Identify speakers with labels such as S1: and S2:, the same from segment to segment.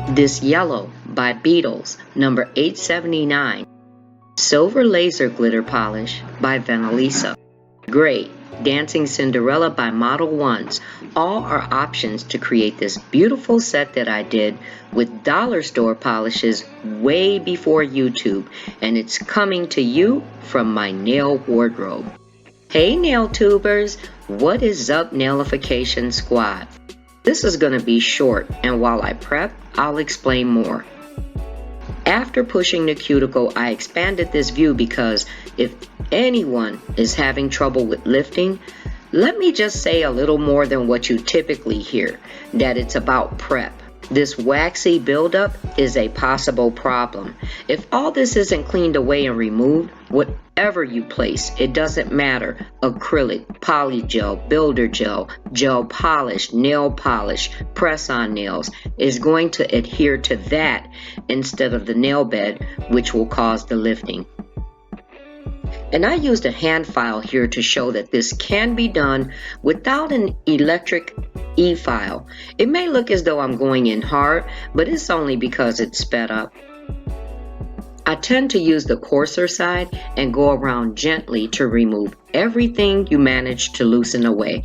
S1: This yellow by Beetles, number 879. Silver laser glitter polish by Venalisa. Gray Dancing Cinderella by Modelones. All are options to create this beautiful set that I did with dollar store polishes way before YouTube, and it's coming to you from my nail wardrobe. Hey nail tubers, what is up nailification squad? This is going to be short, and while I prep, I'll explain more. After pushing the cuticle, I expanded this view because if anyone is having trouble with lifting, let me just say a little more than what you typically hear, that it's about prep. This waxy buildup is a possible problem. If all this isn't cleaned away and removed, whatever you place, it doesn't matter. Acrylic, polygel, builder gel, gel polish, nail polish, press-on nails is going to adhere to that instead of the nail bed, which will cause the lifting. And I used a hand file here to show that this can be done without an electric e-file. It may look as though I'm going in hard, but it's only because it's sped up. I tend to use the coarser side and go around gently to remove everything you manage to loosen away.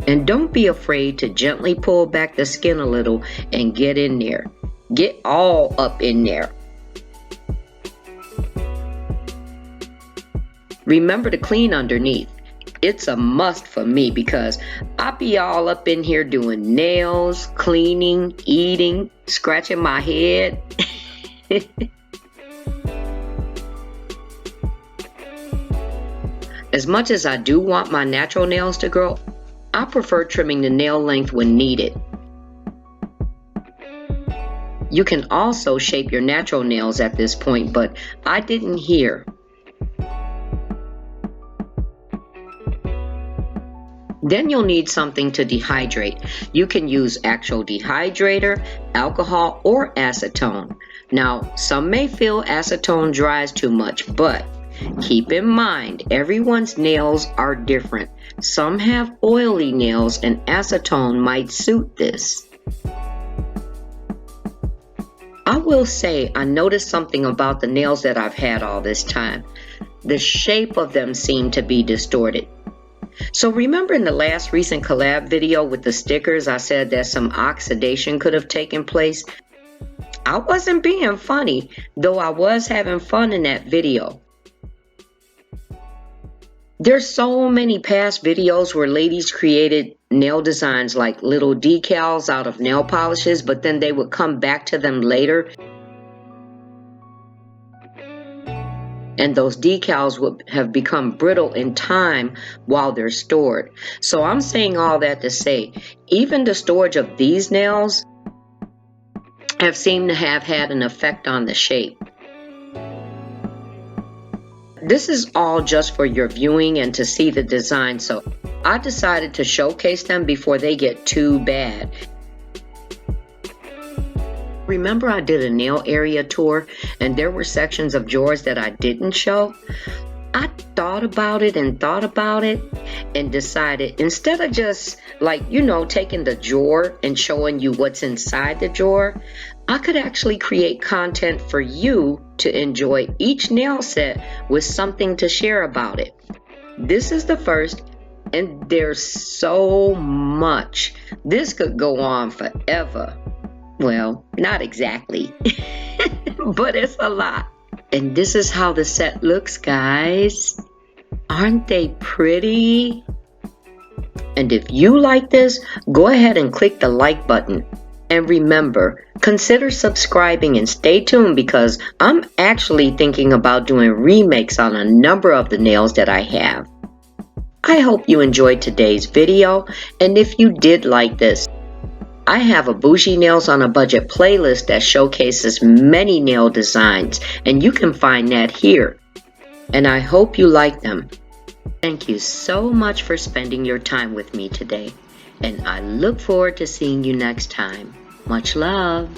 S1: And don't be afraid to gently pull back the skin a little and get in there. Get all up in there. Remember to clean underneath. It's a must for me because I be all up in here doing nails, cleaning, eating, scratching my head. As much as I do want my natural nails to grow, I prefer trimming the nail length when needed. You can also shape your natural nails at this point, but I didn't here. Then you'll need something to dehydrate. You can use actual dehydrator, alcohol, or acetone. Now, some may feel acetone dries too much, but keep in mind, everyone's nails are different. Some have oily nails and acetone might suit this. I will say I noticed something about the nails that I've had all this time. The shape of them seemed to be distorted. So remember in the last recent collab video with the stickers, I said that some oxidation could have taken place? I wasn't being funny, though I was having fun in that video. There's so many past videos where ladies created nail designs like little decals out of nail polishes, but then they would come back to them later. And those decals would have become brittle in time while they're stored. So I'm saying all that to say, even the storage of these nails have seemed to have had an effect on the shape. This is all just for your viewing and to see the design, so I decided to showcase them before they get too bad. Remember I did a nail area tour and there were sections of drawers that I didn't show? I thought about it and decided instead of just taking the drawer and showing you what's inside the drawer, I could actually create content for you to enjoy each nail set with something to share about it. This is the first, and there's so much. This could go on forever. Well, not exactly, but it's a lot. And this is how the set looks, guys. Aren't they pretty? And if you like this, go ahead and click the like button. And remember, consider subscribing and stay tuned because I'm actually thinking about doing remakes on a number of the nails that I have. I hope you enjoyed today's video, and if you did like this, I have a Bougie Nails on a Budget playlist that showcases many nail designs, and you can find that here. And I hope you like them. Thank you so much for spending your time with me today, and I look forward to seeing you next time. Much love.